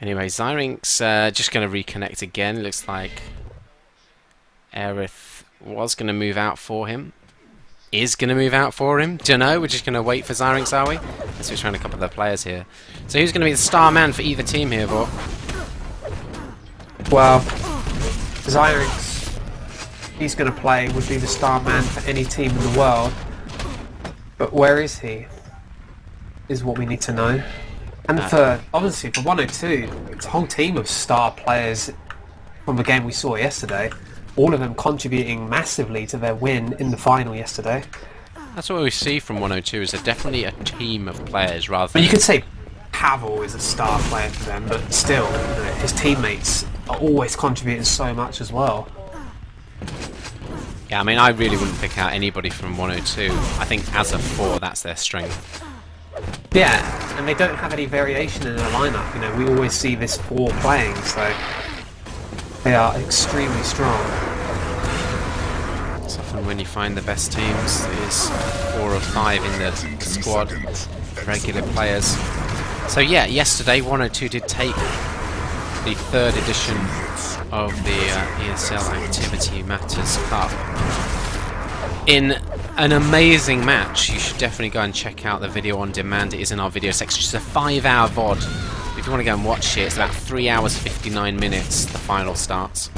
Anyway, Zyrink's just going to reconnect again. It looks like Aerith was going to move out for him. Is going to move out for him. Dunno, we're just going to wait for Zyrinx, are we? Let's see, we're trying a couple of the players here. So who's going to be the star man for either team here, Vor? Well, Zyrink's, he's going to play, would be the star man for any team in the world. But where is he? Is what we need to know. And obviously, for 102, it's a whole team of star players from the game we saw yesterday. All of them contributing massively to their win in the final yesterday. That's what we see from 102, is definitely a team of players rather than... I mean, you could say Pavel is a star player for them, but still, his teammates are always contributing so much as well. Yeah, I mean, I really wouldn't pick out anybody from 102. I think as a 4, that's their strength. Yeah, and they don't have any variation in their lineup. We always see this 4 playing, so they are extremely strong. It's often when you find the best teams, there's 4 or 5 in the squad, regular players. So yeah, yesterday 102 did take the 3rd edition of the ESL Activity Matters Cup in an amazing match. You should definitely go and check out the video on demand. It is in our video section. It's a 5-hour VOD. If you want to go and watch it, it's about 3 hours 59 minutes. The final starts.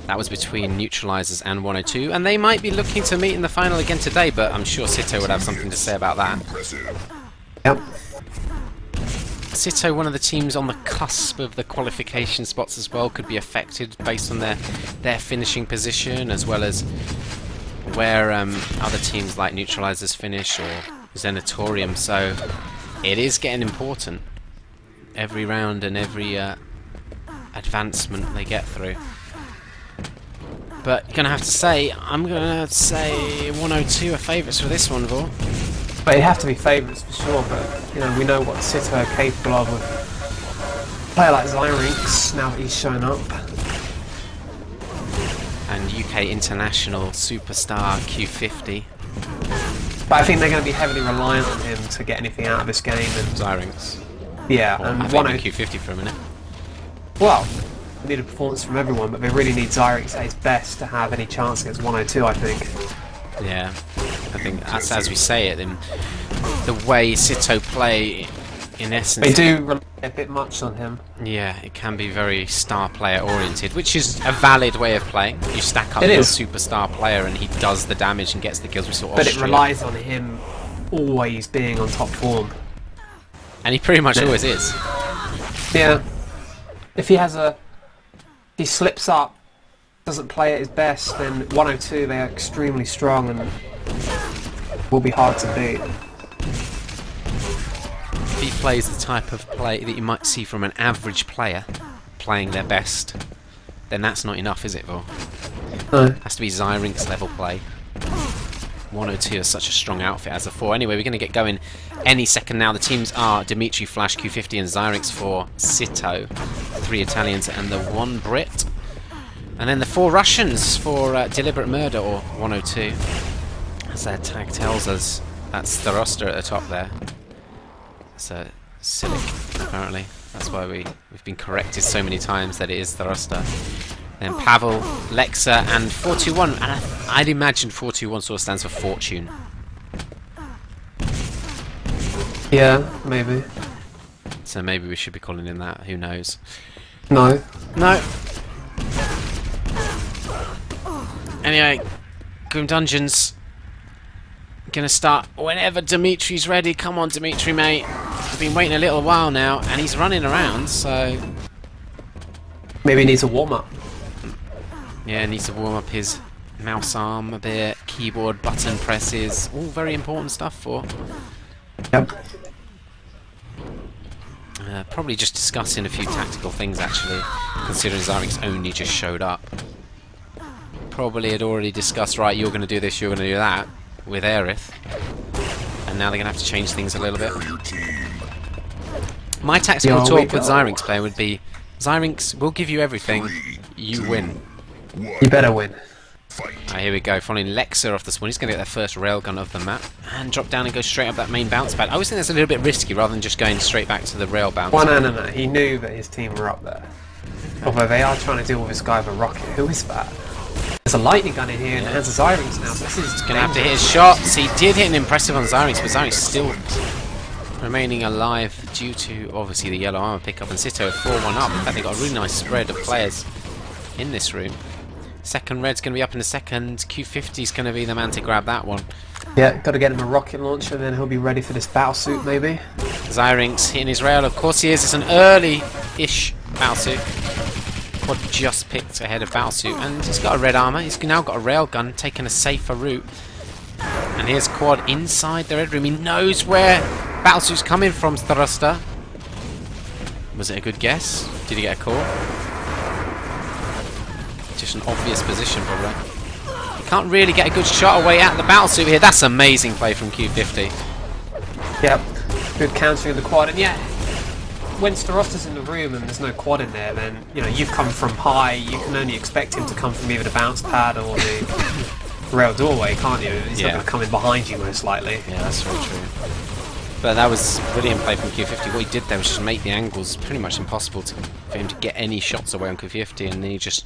That was between Neutralizers and 102, and they might be looking to meet in the final again today, but I'm sure Sitto would have something to say about that. Yep. Sitto, one of the teams on the cusp of the qualification spots as well, could be affected based on their finishing position, as well as where other teams like Neutralizers finish or Xenatorium. So it is getting important every round and every advancement they get through. But I'm going to say 102 are favourites for this one, Vor. But they have to be favourites for sure, but we know what Sitto are capable of with a player like Zyrink's now that he's shown up. And UK international superstar Q50. But I think they're going to be heavily reliant on him to get anything out of this game. And Zyrink's. yeah, Well, and I think Q50 for a minute. Well, they need a performance from everyone, but they really need Zyrink's at his best to have any chance against 102, I think. Yeah, I think that's as we say it. In the way Sitto play, in essence, they do rely a bit much on him. Yeah, it can be very star player oriented, which is a valid way of playing. You stack up It your is. superstar player, and he does the damage and gets the kills. We saw But Austria. it relies on him always being on top form. And he pretty much always is. Yeah. If he slips up, doesn't play at his best, then 102 they are extremely strong and will be hard to beat. If he plays the type of play that you might see from an average player playing their best, then that's not enough, is it, Vor? No. It has to be Zyrink's level play. 102 is such a strong outfit as a 4. Anyway, we're going to get going any second now. The teams are Dimitri, Flash, Q50 and Zyrink's for Sitto. 3 Italians and the 1 Brit. And then the 4 Russians for Deliberate Murder, or 102. As their tag tells us, that's the roster at the top there. So, Silic, apparently. That's why we've been corrected so many times that it is the roster. Then Pavel, Lexa, and 421. And I'd imagine 421 sort of stands for Fortune. Yeah, maybe. So maybe we should be calling him that, who knows. No. No. Anyway, Grim Dungeons gonna start whenever Dimitri's ready. Come on, Dimitri, mate. I've been waiting a little while now, and he's running around, so... Maybe he needs a warm-up. Yeah, needs to warm up his mouse arm a bit, keyboard button presses, all very important stuff for. Yep. Probably just discussing a few tactical things, actually, considering Zyrink's only just showed up. Probably had already discussed, right, you're going to do this, you're going to do that, with Aerith. And now they're going to have to change things a little bit. My tactical talk with Zyrink's player would be, Zyrink's will give you everything, you win. You better win. Here we go, following Lexa off the spawn. He's going to get their first railgun of the map and drop down and go straight up that main bounce pad. I always think that's a little bit risky rather than just going straight back to the rail bounce. Well, no. He knew that his team were up there. Although they are trying to deal with this guy with a rocket. Who is that? There's a lightning gun in here and there's a Zyrinx now, so this is going to have to hit his shots. He did hit an impressive on Zyrinx, but Zyrinx still remaining alive due to, obviously, the yellow armor pickup. And sitto 4-1 up. In fact, they've got a really nice spread of players in this room. Second red's going to be up in a second. Q50's going to be the man to grab that one. Yeah, got to get him a rocket launcher, then he'll be ready for this battle suit, maybe. Zyrinx hitting his rail. Of course he is. It's an early-ish battle suit. Quad just picked ahead of battle suit, and he's got a red armor. He's now got a rail gun, taking a safer route. And here's Quad inside the red room. He knows where battle suit's coming from. Thruster. Was it a good guess? Did he get a call? Just an obvious position, probably. He can't really get a good shot away at the battle suit here. That's amazing play from Q50. Yep, good countering of the quad. And yeah, when Starosta's in the room and there's no quad in there, then you've come from high. You can only expect him to come from either the bounce pad or the rail doorway, can't you? He's not going to come in behind you, most likely. Yeah, that's very true. But that was brilliant play from Q50. What he did there was just make the angles pretty much impossible for him to get any shots away on Q50, and then he just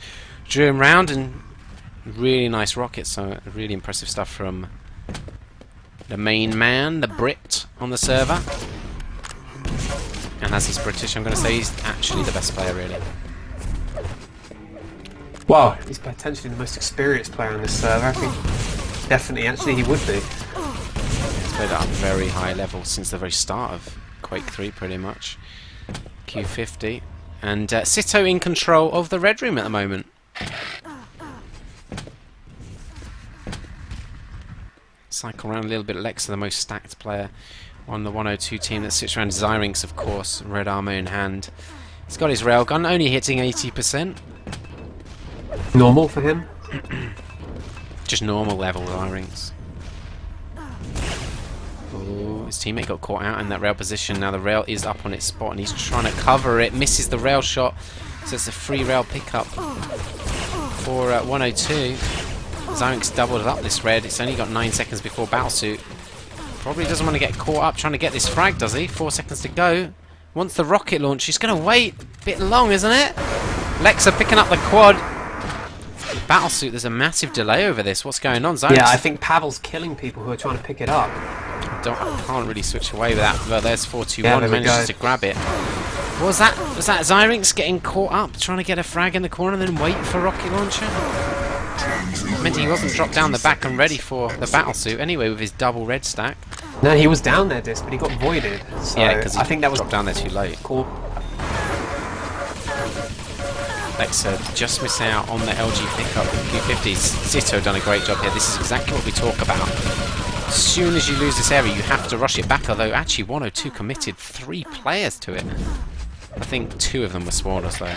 drew him round, and really nice rockets. So really impressive stuff from the main man, the Brit on the server. And as he's British, I'm going to say he's actually the best player, really. Well, he's potentially the most experienced player on this server. I think definitely, actually, he would be. He's played at a very high level since the very start of Quake 3, pretty much. Q50. And sitto in control of the red room at the moment. Cycle around a little bit. Lexa, the most stacked player on the 102 team that sits around. Zyrinx, of course, red armor in hand. He's got his railgun, only hitting 80%. Normal for him? Just normal level Zyrinx. Ooh, his teammate got caught out in that rail position. Now the rail is up on its spot and he's trying to cover it. Misses the rail shot, so it's a free rail pickup for 102. Zyrinx doubled up this red. It's only got 9 seconds before battlesuit. Probably doesn't want to get caught up trying to get this frag, does he? 4 seconds to go. Wants the rocket launch. He's going to wait. Bit long, isn't it? Lexa picking up the quad. Battlesuit, there's a massive delay over this. What's going on, Zyrinx? Yeah, I think Pavel's killing people who are trying to pick it up. I can't really switch away with that. But there's 4-2-1. Yeah, Manages to grab it. What was that? Was that Zyrinx getting caught up, trying to get a frag in the corner and then wait for rocket launcher? Meant he wasn't dropped down the back and ready for the battlesuit anyway with his double red stack. No, he was down there, Dis, but he got voided. So yeah, because I think that was dropped down there too late. Cool. Lexa just missing out on the LG pickup with Q50's. Sitto done a great job here. This is exactly what we talk about. As soon as you lose this area, you have to rush it back. Although actually 102 committed 3 players to it. I think 2 of them were spawners though.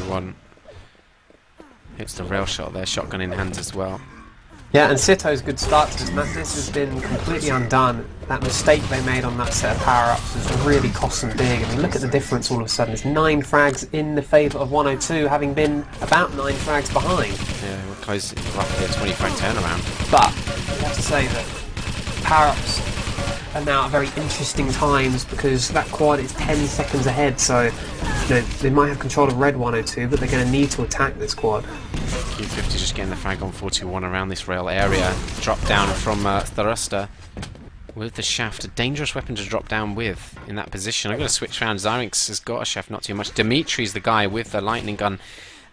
One hits the rail shot there, shotgun in hand as well. Yeah, and Sitto's good start to this match. This has been completely undone. That mistake they made on that set of power-ups has really cost them big. I mean, look at the difference all of a sudden. It's 9 frags in the favour of 102, having been about 9 frags behind. Yeah, we're close to roughly a 20 frag turnaround. But you have to say that power-ups are now at very interesting times because that quad is 10 seconds ahead, so they might have control of red 102, but they're going to need to attack this quad. Q50 just getting the frag on 421 around this rail area. Drop down from Thruster with the shaft. A dangerous weapon to drop down with in that position. I'm going to switch around. Zyrinx has got a shaft, not too much. Dimitri's the guy with the lightning gun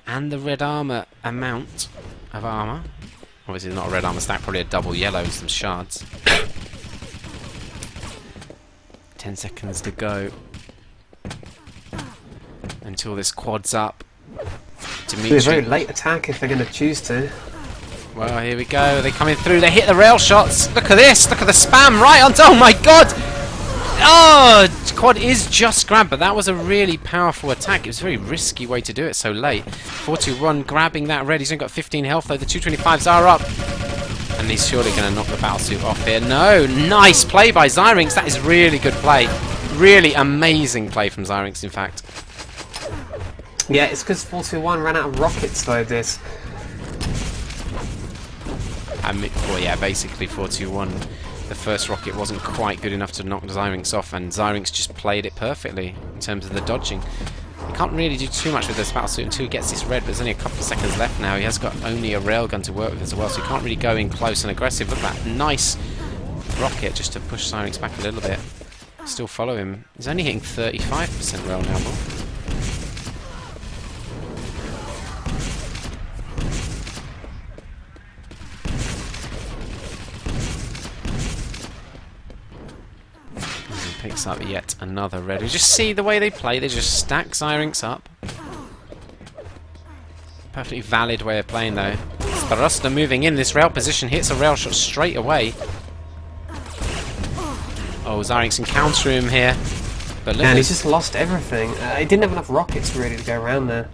and the red armor amount of armor. Obviously not a red armor stack, probably a double yellow with some shards. 10 seconds to go until this quad's up. Dimitri. It's a very late attack if they're going to choose to. Well, here we go. They're coming through. They hit the rail shots. Look at this. Look at the spam right on. Oh my god! Oh, quad is just grabbed, but that was a really powerful attack. It was a very risky way to do it so late. 421 grabbing that red. He's only got 15 health though. The 225s are up. And he's surely going to knock the battlesuit off here. No! Nice play by Zyrinx. That is really good play. Really amazing play from Zyrinx, in fact. Yeah, it's because 421 ran out of rockets though, this. Well, yeah, basically 421. The first rocket wasn't quite good enough to knock Zyrinx off, and Zyrinx just played it perfectly in terms of the dodging. He can't really do too much with this battlesuit until he gets this red, but there's only a couple of seconds left now. He has got only a railgun to work with as well, so he can't really go in close and aggressive. Look at that nice rocket just to push Zyrinx back a little bit. Still follow him. He's only hitting 35% rail now. Picks up yet another red. You just see the way they play. They just stack Zyrinx up. Perfectly valid way of playing though. Starosta moving in. This rail position hits a rail shot straight away. Oh, Zyrinx can counter him here. But look, and he's just lost everything. He didn't have enough rockets really to go around there.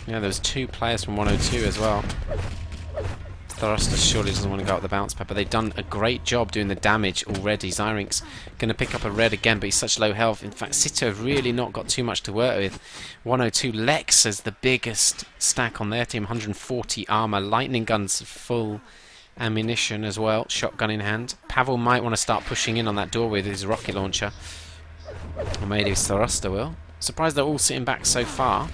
Yeah, there's 2 players from 102 as well. Starosta surely doesn't want to go up the bounce pad, but they've done a great job doing the damage already. Zyrinx going to pick up a red again, but he's such low health. In fact, Sitto have really not got too much to work with. 102 Lex has the biggest stack on their team, 140 armor, lightning guns full ammunition as well, shotgun in hand. Pavel might want to start pushing in on that door with his rocket launcher. Or maybe Starosta will. Surprised they're all sitting back so far.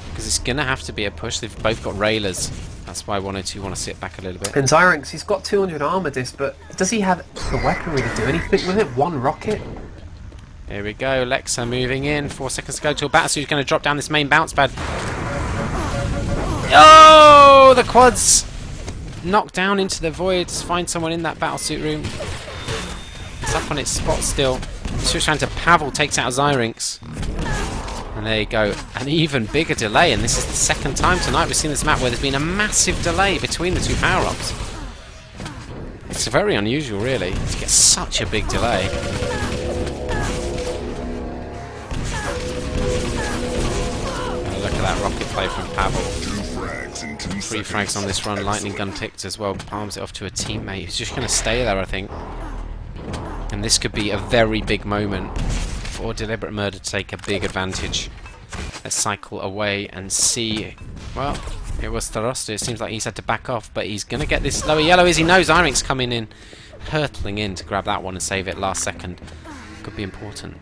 Because it's going to have to be a push. They've both got railers. That's why 102 want to sit back a little bit. And Zyrinx, he's got 200 armor disc, but does he have the weaponry to do anything with it? 1 rocket? Here we go. Lexa moving in. 4 seconds to go till Batasu's going to drop down this main bounce pad. Oh! The quads knocked down into the void. Find someone in that battlesuit room. It's up on its spot still. Switch around to Pavel, takes out Zyrinx. And there you go, an even bigger delay, and this is the second time tonight we've seen this map where there's been a massive delay between the 2 power-ups. It's very unusual, really, to get such a big delay. Look at that rocket play from Pavel. 3 frags on this run, lightning gun ticked as well, palms it off to a teammate who's just going to stay there, I think. And this could be a very big moment for Deliberate Murder to take a big advantage. Let's cycle away and see. Well, it was Starosta. It seems like he's had to back off, but he's going to get this lower yellow as he knows Zyrinx coming in, hurtling in to grab that one and save it last second. Could be important.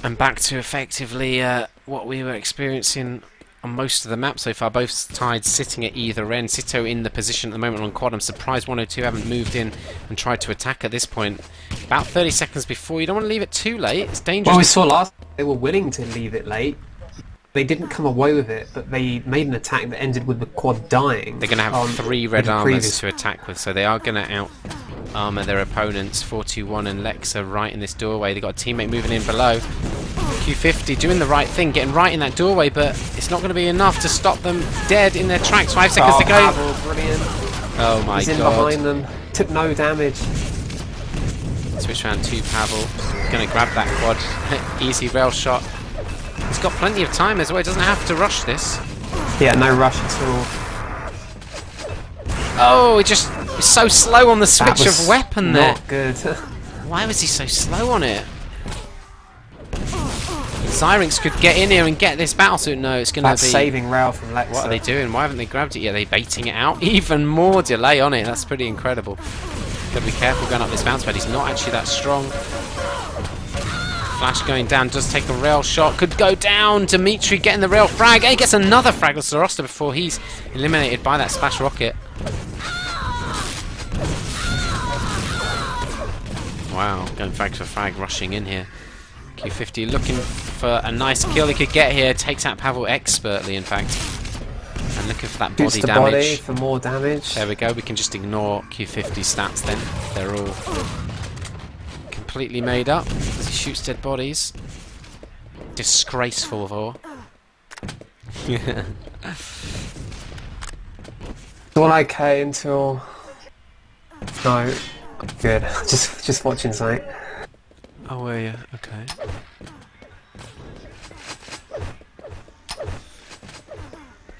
And back to effectively what we were experiencing on most of the map so far. Both sides sitting at either end. Sitto in the position at the moment on quad. I'm surprised 102 haven't moved in and tried to attack at this point. About 30 seconds before. You don't want to leave it too late. It's dangerous. Well, we saw last they were willing to leave it late. They didn't come away with it, but they made an attack that ended with the quad dying. They're going to have 3 red armors to attack with, so they are going to out armor their opponents. 421 and Lex are right in this doorway. They've got a teammate moving in below. Q50 doing the right thing, getting right in that doorway, but it's not going to be enough to stop them dead in their tracks. 5 seconds to go. Pavel, brilliant. Oh my god. He's in behind them. Took no damage. Switch round to Pavel. Going to grab that quad. Easy rail shot. He's got plenty of time as well. He doesn't have to rush this. Yeah, no rush at all. Oh, he just is so slow on the switch of weapon there. Not good. Why was he so slow on it? Zyrinx could get in here and get this battlesuit. No, it's going to be... That's saving rail from Lexa. What are they doing? Why haven't they grabbed it yet? Are they baiting it out? Even more delay on it. That's pretty incredible. Got to be careful going up this bounce pad. He's not actually that strong. Flash going down. Does take a rail shot. Could go down. Dimitri getting the rail frag. He gets another frag with Starosta before he's eliminated by that splash rocket. Wow. Going frag for frag. Rushing in here. Q50 looking for a nice kill he could get here. Takes out Pavel expertly, in fact. And looking for that body Shoots the damage. body for more damage. There we go. We can just ignore Q50 stats then. They're all completely made up as he shoots dead bodies. Disgraceful of all. It's all okay until... No. Good. Just watching something. Oh, were you? Okay.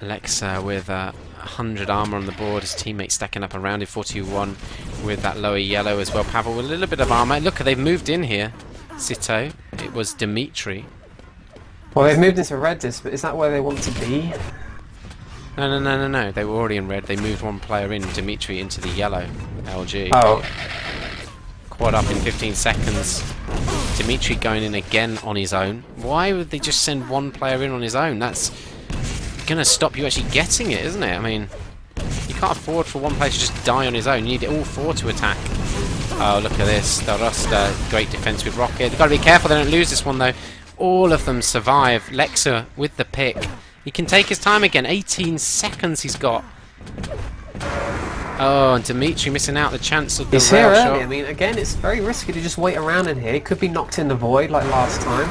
Alexa with 100 armor on the board. His teammates stacking up around him. 41 with that lower yellow as well. Pavel with a little bit of armor. Look, they've moved in here. Sitto. It was Dimitri. Well, they've moved into red disc, but is that where they want to be? No. They were already in red. They moved one player in, Dimitri, into the yellow LG. Oh. Quad up in 15 seconds. Dimitri going in again on his own. Why would they just send one player in on his own? That's gonna stop you actually getting it, isn't it? I mean, you can't afford for one player to just die on his own. You need all four to attack. Oh, look at this. The Roster, great defense with Rocket. They've got to be careful they don't lose this one, though. All of them survive. Lexa with the pick. He can take his time again. 18 seconds he's got. Oh, and Dimitri missing out the chance of the He's here rail shot. early. I mean, again, it's very risky to just wait around in here. He could be knocked in the void like last time.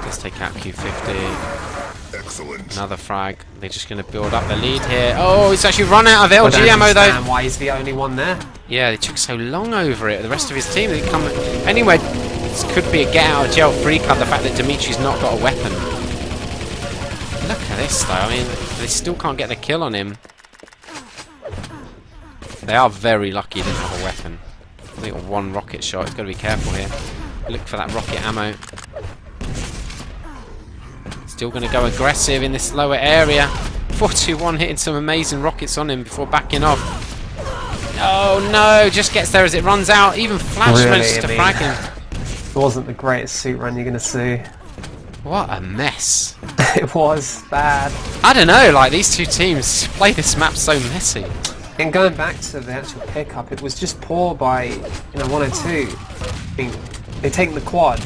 Let's take out Q50. Excellent. Another frag. They're just going to build up the lead here. Oh, it's actually run out of I LG don't ammo, though. understand why he's the only one there. Yeah, they took so long over it. The rest of his team, they come... Anyway, this could be a get-out-of-jail free card, the fact that Dimitri's not got a weapon. Look at this, though. I mean, they still can't get the kill on him. They are very lucky he didn't have a weapon. They got one rocket shot. He's got to be careful here. Look for that rocket ammo. Still going to go aggressive in this lower area. 421 hitting some amazing rockets on him before backing off. Oh no, just gets there as it runs out. Even Flash Really, manages to frag him. It wasn't the greatest suit run you're going to see. What a mess. It was bad. I don't know, like these two teams play this map so messy. And going back to the actual pickup, it was just poor by 102. I mean, they take the quad.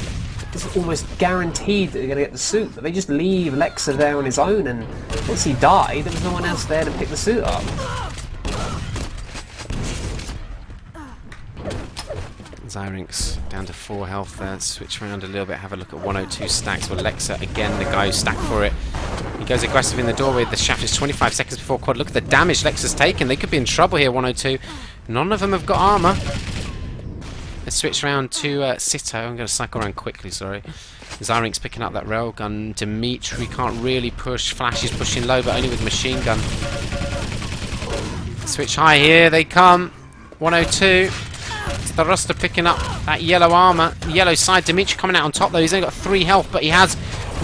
It's almost guaranteed that they're going to get the suit, but they just leave Lexa there on his own, and once he died, there was no one else there to pick the suit up. Zyrinx down to 4 health there. Switch around a little bit, have a look at 102 stacks. Well, Lexa again, the guy who stacked for it. He goes aggressive in the doorway. The shaft is 25 seconds before quad. Look at the damage Lexa's taken. They could be in trouble here, 102. None of them have got armor. Let's switch around to Sitto. I'm going to cycle around quickly, sorry. Zyrinx picking up that railgun. Dimitri can't really push. Flash is pushing low, but only with machine gun. Switch high here. They come. 102. It's the Roster picking up that yellow armor. The yellow side. Dimitri coming out on top, though. He's only got 3 health, but he has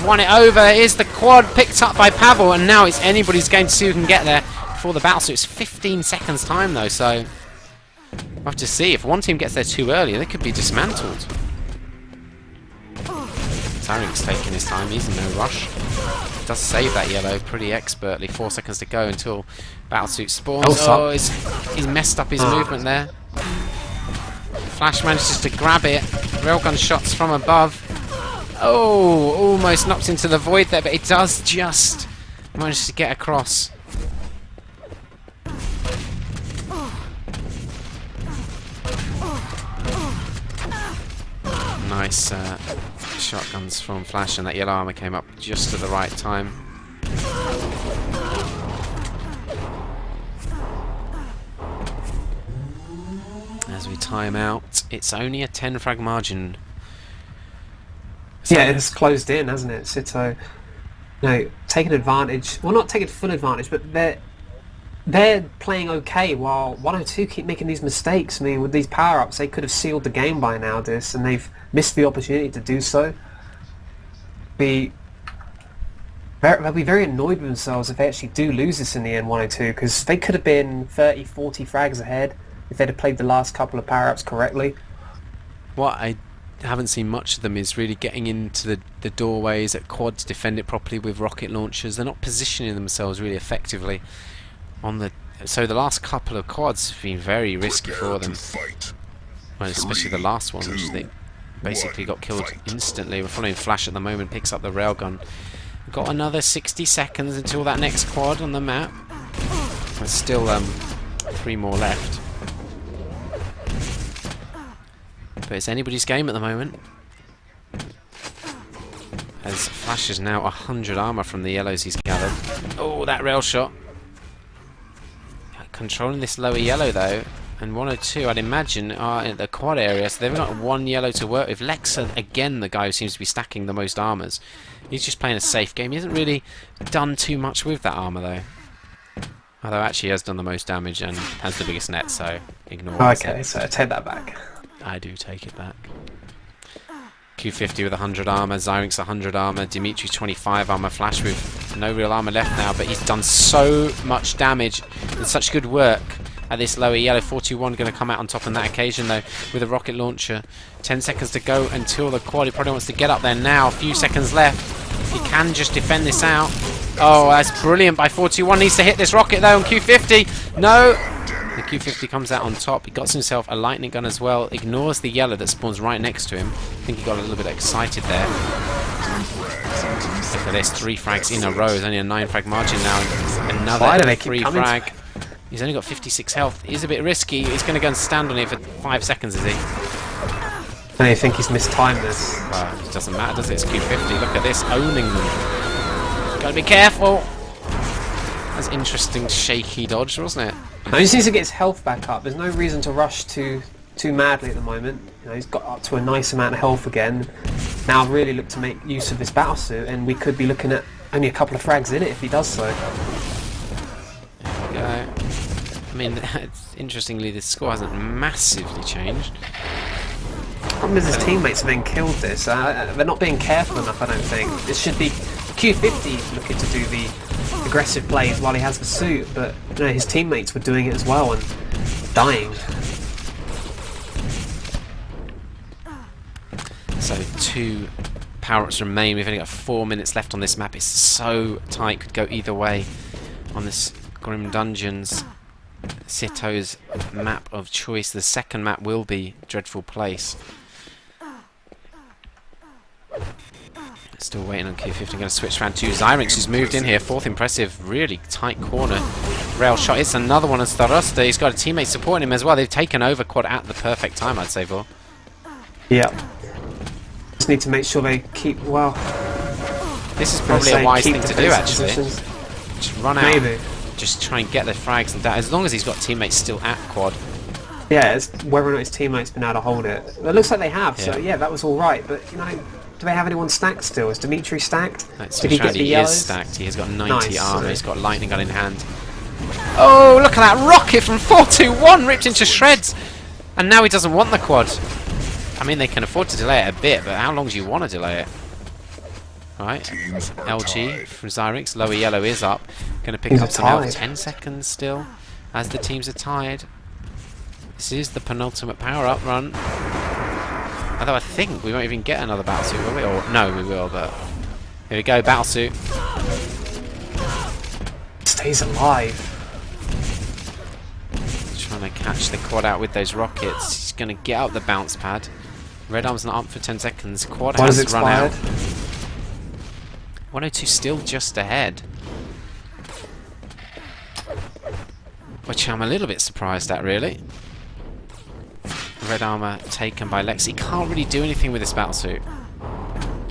won it over. Here's the quad picked up by Pavel, and now it's anybody's game to see who can get there before the battle. So it's 15 seconds time, though, so we'll have to see. If one team gets there too early, they could be dismantled. Zyrinx taking his time. He's in no rush. Does save that yellow pretty expertly. 4 seconds to go until battlesuit spawns. Oh, he's messed up his movement there. Flash manages to grab it. Railgun shots from above. Oh, almost knocked into the void there, but it does just manage to get across. Nice shotguns from Flash, and that yellow armor came up just at the right time. As we time out, it's only a 10 frag margin. So yeah, it's closed in, hasn't it, Sitto? No, taking advantage. Well, not taking full advantage, but they're playing okay while 102 keep making these mistakes. I mean, with these power-ups, they could have sealed the game by now, and they've missed the opportunity to do so. They'll be very annoyed with themselves if they actually do lose this in the end, 102, because they could have been 30, 40 frags ahead if they'd have played the last couple of power-ups correctly. What I haven't seen much of them is really getting into the doorways at quads, defend it properly with rocket launchers. They're not positioning themselves really effectively on the... So the last couple of quads have been very risky for them. Well, especially the last one, which they basically got killed instantly. We're following Flash at the moment, picks up the railgun. We've got another 60 seconds until that next quad on the map. There's still 3 more left. But it's anybody's game at the moment. As Flash is now 100 armor from the yellows he's gathered. Oh, that rail shot. Controlling this lower yellow though. And 102, I'd imagine, are in the quad area, so they've got 1 yellow to work with. Lexa, again, the guy who seems to be stacking the most armors. He's just playing a safe game. He hasn't really done too much with that armor, though. Although, actually, he has done the most damage and has the biggest net, so ignore it. Okay, so I take that back. I do take it back. Q50 with 100 armor, Zyrinx 100 armor, Dimitri 25 armor, Flash with no real armor left now, but he's done so much damage and such good work at this lower yellow. 41 going to come out on top on that occasion though with a rocket launcher. 10 seconds to go until the quad. He probably wants to get up there now. A few seconds left. He can just defend this out. Oh, that's brilliant by 41. Needs to hit this rocket though on Q50. No! The Q50 comes out on top. He got himself a lightning gun as well. Ignores the yellow that spawns right next to him. I think he got a little bit excited there. Look at this. 3 frags in a row. There's only a 9 frag margin now. Another 3 frag. He's only got 56 health. He's a bit risky. He's going to go and stand on it for 5 seconds, is he? And you think he's mistimed this? Well, it doesn't matter, does it? It's Q50. Look at this. Owning them. Got to be careful. That's interesting shaky dodge, wasn't it? No, he just needs to get his health back up. There's no reason to rush too madly at the moment. You know, he's got up to a nice amount of health again. Now really look to make use of this battlesuit, and we could be looking at only a couple of frags in it if he does so. There we go. I mean, interestingly, the score hasn't massively changed. The problem is his teammates have then killed this. They're not being careful enough, I don't think. This should be Q50 looking to do the aggressive plays while he has the suit, but you know, his teammates were doing it as well and dying. So 2 power-ups remain. We've only got 4 minutes left on this map. It's so tight, could go either way on this Grim Dungeons. Sitto's map of choice. The second map will be Dreadful Place. Still waiting on Q50. Going to switch around to Zyrinx, who's moved in here. 4th impressive, really tight corner. Rail shot. It's another one on Starosta. He's got a teammate supporting him as well. They've taken over quad at the perfect time, I'd say, Vor. Yeah. Just need to make sure they keep well. This is probably a wise thing to do, actually. Just run out. Maybe. Just try and get the frags and that. As long as he's got teammates still at quad. Yeah, it's whether or not his teammates been able to hold it. It looks like they have, so yeah, that was all right. But you know, do they have anyone stacked still? Is Dimitri stacked? Did he get the yellows? He is stacked. He has got 90 armor. He's got a lightning gun in hand. Oh, look at that rocket from 421 ripped into shreds. And now he doesn't want the quad. I mean, they can afford to delay it a bit, but how long do you want to delay it? Right, LG from Zyrinx. Lower yellow is up. Going to pick up some health. 10 seconds still as the teams are tied. This is the penultimate power-up run. Although I think we won't even get another battlesuit, will we? Or no, we will, but here we go, battlesuit. Stays alive. Trying to catch the quad out with those rockets. He's going to get out the bounce pad. Red arm's not up for 10 seconds. Quad has run out. 102 still just ahead. Which I'm a little bit surprised at, really. Red armor taken by Lex. He can't really do anything with this battlesuit.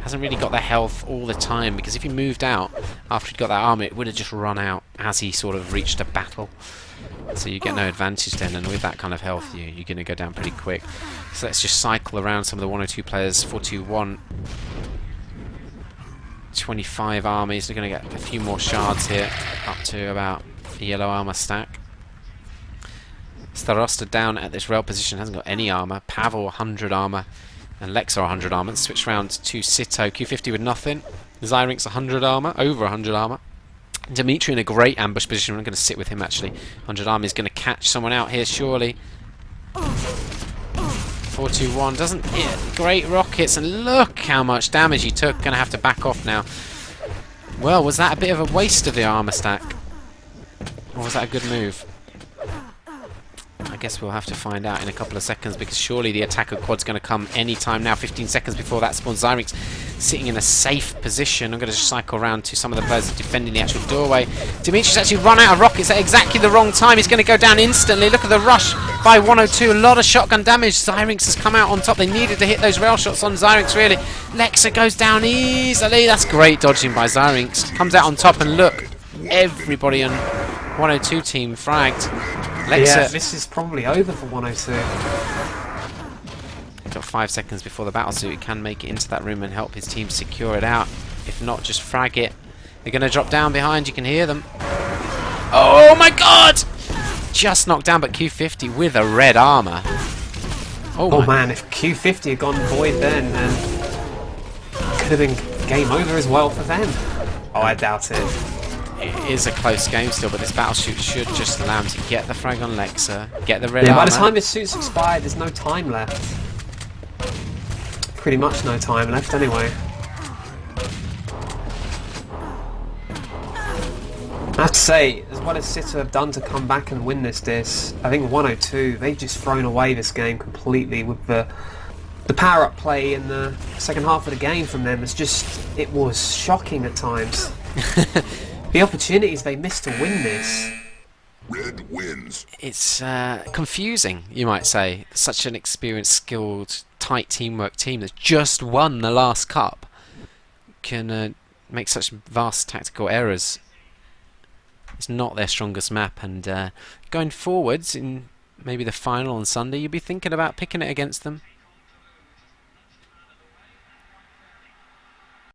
Hasn't really got the health all the time, because if he moved out after he'd got that armor, it would have just run out as he sort of reached a battle. So you get no advantage then, and with that kind of health, you're going to go down pretty quick. So let's just cycle around some of the 102 players. 421. 25 armies. They're going to get a few more shards here, up to about a yellow armor stack. Starosta down at this rail position, hasn't got any armor. Pavel 100 armor, and Lexa 100 armor. Let's switch round to Sitto. Q50 with nothing. Zyrinx 100 armor, over 100 armor. Dimitri in a great ambush position. I'm going to sit with him actually. 100 armor is going to catch someone out here surely. 421 doesn't hit. Great rockets, and look how much damage he took. Going to have to back off now. Well, was that a bit of a waste of the armor stack? Or was that a good move? I guess we'll have to find out in a couple of seconds, because surely the attacker quad's going to come any time now. 15 seconds before that spawns. Zyrinx sitting in a safe position. I'm going to just cycle around to some of the players defending the actual doorway. Dimitri's actually run out of rockets at exactly the wrong time. He's going to go down instantly. Look at the rush by 102. A lot of shotgun damage. Zyrinx has come out on top. They needed to hit those rail shots on Zyrinx, really. Lexa goes down easily. That's great dodging by Zyrinx. Comes out on top, and look, everybody on 102 team fragged. Yeah, this is probably over for 102. Got 5 seconds before the battle, so he can make it into that room and help his team secure it out. If not, just frag it. They're going to drop down behind. You can hear them. Oh my god! Just knocked down, but Q50 with a red armor. Oh man, if Q50 had gone void then could have been game over as well for them. Oh, I doubt it. It is a close game still, but this battle shoot should just allow him to get the frag on Lexa, get the red Yeah, armor. by the time his suit's expired, there's no time left. Pretty much no time left anyway. I have to say, as well as Sitto have done to come back and win this disc, I think 102, they've just thrown away this game completely with the power-up play in the second half of the game from them. It was shocking at times. The opportunities they missed to win this. Red wins. It's confusing, you might say. Such an experienced, skilled, tight teamwork team that's just won the last cup can make such vast tactical errors. It's not their strongest map, and going forwards in maybe the final on Sunday, you'd be thinking about picking it against them.